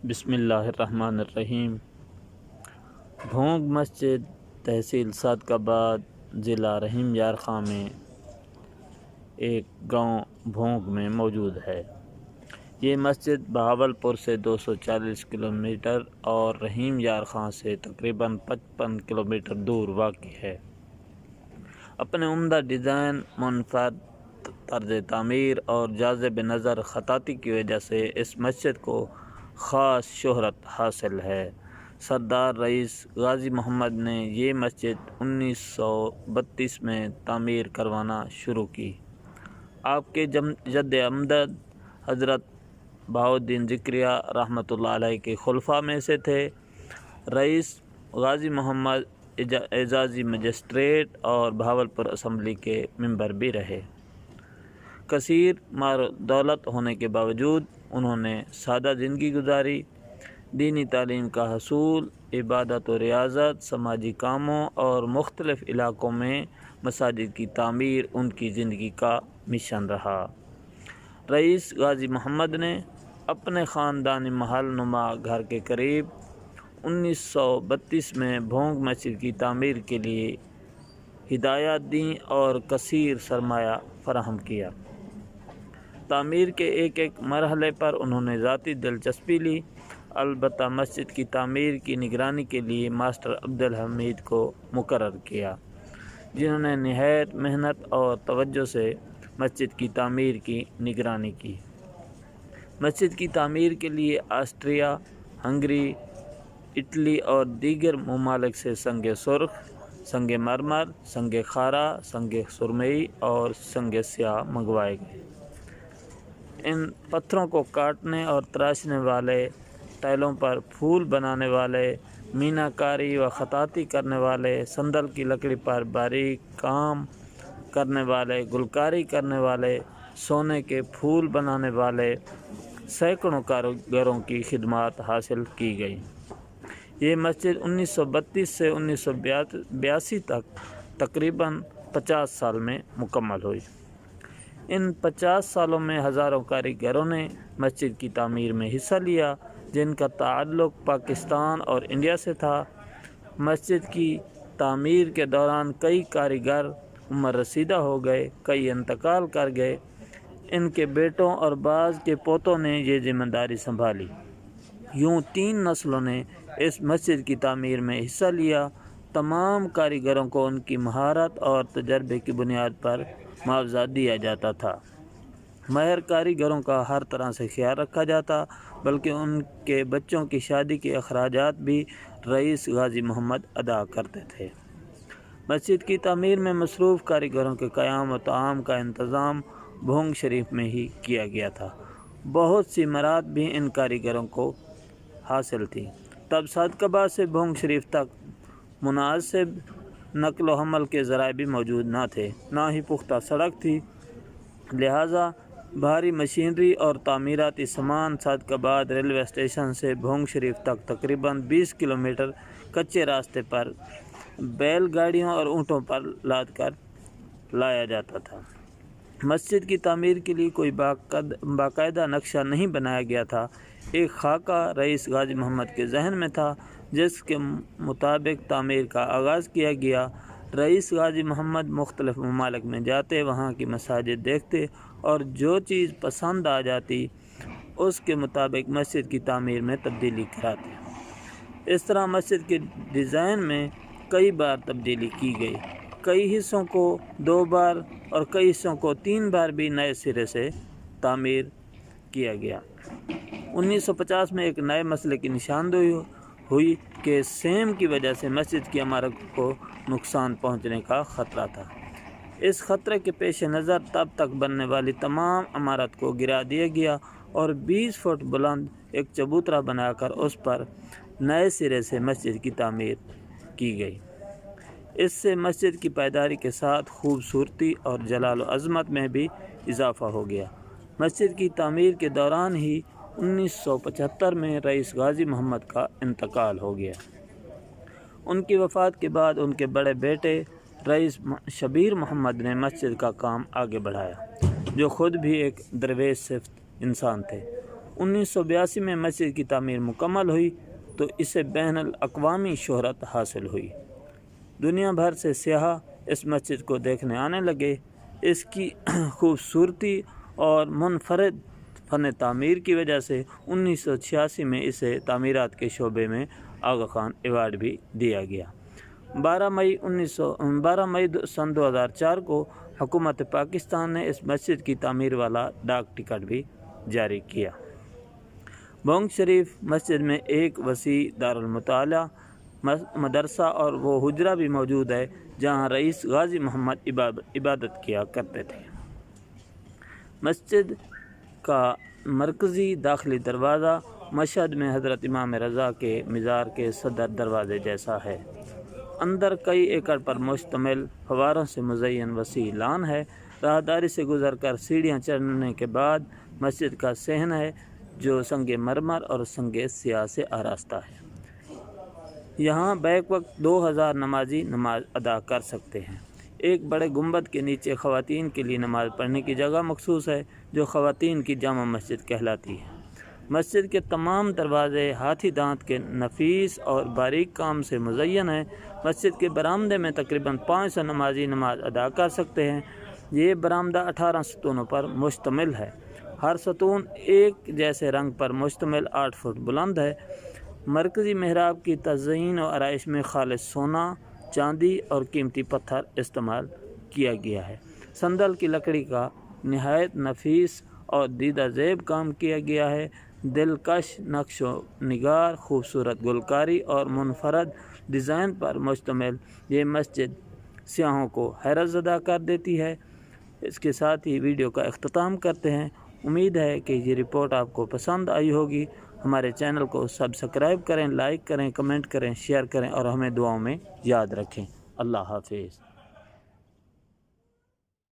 بسم اللہ الرحمن الرحیم۔ بھونگ مسجد تحصیل صادقآباد ضلع رحیم یار خاں میں ایک گاؤں بھونگ میں موجود ہے۔ یہ مسجد بہاولپور سے 240 کلومیٹر اور رحیم یار خاں سے تقریباً 55 کلومیٹر دور واقع ہے۔ اپنے عمدہ ڈیزائن، منفرد طرز تعمیر اور جاذب نظر خطاطی کی وجہ سے اس مسجد کو خاص شہرت حاصل ہے۔ سردار رئیس غازی محمد نے یہ مسجد 1932 میں تعمیر کروانا شروع کی۔ آپ کے جد امجد حضرت بہاؤالدین ذکریہ رحمۃ اللہ علیہ کے خلفاء میں سے تھے۔ رئیس غازی محمد اعزازی مجسٹریٹ اور بہاولپور اسمبلی کے ممبر بھی رہے۔ کثیر مال و دولت ہونے کے باوجود انہوں نے سادہ زندگی گزاری۔ دینی تعلیم کا حصول، عبادت و ریاضت، سماجی کاموں اور مختلف علاقوں میں مساجد کی تعمیر ان کی زندگی کا مشن رہا۔ رئیس غازی محمد نے اپنے خاندانی محل نما گھر کے قریب 1932 میں بھونگ مسجد کی تعمیر کے لیے ہدایات دیں اور کثیر سرمایہ فراہم کیا۔ تعمیر کے ایک مرحلے پر انہوں نے ذاتی دلچسپی لی، البتہ مسجد کی تعمیر کی نگرانی کے لیے ماسٹر عبدالحمید کو مقرر کیا، جنہوں نے نہایت محنت اور توجہ سے مسجد کی تعمیر کی نگرانی کی۔ مسجد کی تعمیر کے لیے آسٹریا، ہنگری، اٹلی اور دیگر ممالک سے سنگ سرخ، سنگ مرمر، سنگ خارا، سنگ سرمئی اور سنگ سیاہ منگوائے گئے۔ ان پتھروں کو کاٹنے اور تراشنے والے، ٹائلوں پر پھول بنانے والے، مینا کاری و خطاطی کرنے والے، سندل کی لکڑی پر باریک کام کرنے والے، گلکاری کرنے والے، سونے کے پھول بنانے والے سینکڑوں کاریگروں کی خدمات حاصل کی گئی۔ یہ مسجد 1932 سے 1982 تک تقریباً 50 سال میں مکمل ہوئی۔ ان 50 سالوں میں ہزاروں کاریگروں نے مسجد کی تعمیر میں حصہ لیا، جن کا تعلق پاکستان اور انڈیا سے تھا۔ مسجد کی تعمیر کے دوران کئی کاریگر عمر رسیدہ ہو گئے، کئی انتقال کر گئے۔ ان کے بیٹوں اور بعض کے پوتوں نے یہ ذمہ داری سنبھالی۔ یوں 3 نسلوں نے اس مسجد کی تعمیر میں حصہ لیا۔ تمام کاریگروں کو ان کی مہارت اور تجربے کی بنیاد پر معاوضہ دیا جاتا تھا۔ ماہر کاریگروں کا ہر طرح سے خیال رکھا جاتا، بلکہ ان کے بچوں کی شادی کے اخراجات بھی رئیس غازی محمد ادا کرتے تھے۔ مسجد کی تعمیر میں مصروف کاریگروں کے قیام و طعام کا انتظام بھونگ شریف میں ہی کیا گیا تھا۔ بہت سی مراعات بھی ان کاریگروں کو حاصل تھی۔ تب صادقآباد سے بھونگ شریف تک مناسب نقل و حمل کے ذرائع بھی موجود نہ تھے، نہ ہی پختہ سڑک تھی، لہٰذا بھاری مشینری اور تعمیراتی سامان صادقآباد ریلوے اسٹیشن سے بھونگ شریف تک تقریباً 20 کلومیٹر کچے راستے پر بیل گاڑیوں اور اونٹوں پر لاد کر لایا جاتا تھا۔ مسجد کی تعمیر کے لیے کوئی باقاعدہ نقشہ نہیں بنایا گیا تھا۔ ایک خاکہ رئیس غازی محمد کے ذہن میں تھا، جس کے مطابق تعمیر کا آغاز کیا گیا۔ رئیس غازی محمد مختلف ممالک میں جاتے، وہاں کی مساجد دیکھتے اور جو چیز پسند آ جاتی اس کے مطابق مسجد کی تعمیر میں تبدیلی کراتے۔ اس طرح مسجد کے ڈیزائن میں کئی بار تبدیلی کی گئی، کئی حصوں کو 2 بار اور کئی حصوں کو 3 بار بھی نئے سرے سے تعمیر کیا گیا۔ 1950 میں ایک نئے مسئلے کی نشاندہی ہوئی کہ سیم کی وجہ سے مسجد کی عمارت کو نقصان پہنچنے کا خطرہ تھا۔ اس خطرے کے پیش نظر تب تک بننے والی تمام عمارت کو گرا دیا گیا اور 20 فٹ بلند ایک چبوترا بنا کر اس پر نئے سرے سے مسجد کی تعمیر کی گئی۔ اس سے مسجد کی پائیداری کے ساتھ خوبصورتی اور جلال و عظمت میں بھی اضافہ ہو گیا۔ مسجد کی تعمیر کے دوران ہی 1975 میں رئیس غازی محمد کا انتقال ہو گیا۔ ان کی وفات کے بعد ان کے بڑے بیٹے رئیس شبیر محمد نے مسجد کا کام آگے بڑھایا، جو خود بھی ایک درویش صفت انسان تھے۔ 1982 میں مسجد کی تعمیر مکمل ہوئی تو اسے بین الاقوامی شہرت حاصل ہوئی۔ دنیا بھر سے سیاح اس مسجد کو دیکھنے آنے لگے۔ اس کی خوبصورتی اور منفرد فن تعمیر کی وجہ سے 1986 میں اسے تعمیرات کے شعبے میں آغا خان ایوارڈ بھی دیا گیا۔ 12 مئی سن 2004 کو حکومت پاکستان نے اس مسجد کی تعمیر والا ڈاک ٹکٹ بھی جاری کیا۔ بونگ شریف مسجد میں ایک وسیع دارالمطالعہ، مدرسہ اور وہ حجرہ بھی موجود ہے جہاں رئیس غازی محمد عبادت کیا کرتے تھے۔ مسجد کا مرکزی داخلی دروازہ مشہد میں حضرت امام رضا کے مزار کے صدر دروازے جیسا ہے۔ اندر کئی ایکڑ پر مشتمل فواروں سے مزین وسیع لان ہے۔ راہداری سے گزر کر سیڑھیاں چڑھنے کے بعد مسجد کا صحن ہے جو سنگ مرمر اور سنگ سیاہ سے آراستہ ہے۔ یہاں بیک وقت 2000 نمازی نماز ادا کر سکتے ہیں۔ ایک بڑے گنبد کے نیچے خواتین کے لیے نماز پڑھنے کی جگہ مخصوص ہے جو خواتین کی جامع مسجد کہلاتی ہے۔ مسجد کے تمام دروازے ہاتھی دانت کے نفیس اور باریک کام سے مزین ہیں۔ مسجد کے برآمدے میں تقریباً 500 نمازی نماز ادا کر سکتے ہیں۔ یہ برآمدہ 18 ستونوں پر مشتمل ہے۔ ہر ستون ایک جیسے رنگ پر مشتمل 8 فٹ بلند ہے۔ مرکزی محراب کی تزئین و آرائش میں خالص سونا، چاندی اور قیمتی پتھر استعمال کیا گیا ہے۔ صندل کی لکڑی کا نہایت نفیس اور دیدہ زیب کام کیا گیا ہے۔ دلکش نقش و نگار، خوبصورت گلکاری اور منفرد ڈیزائن پر مشتمل یہ مسجد سیاحوں کو حیرت زدہ کر دیتی ہے۔ اس کے ساتھ ہی ویڈیو کا اختتام کرتے ہیں۔ امید ہے کہ یہ رپورٹ آپ کو پسند آئی ہوگی۔ ہمارے چینل کو سبسکرائب کریں، لائک کریں، کمنٹ کریں، شیئر کریں اور ہمیں دعاؤں میں یاد رکھیں۔ اللہ حافظ۔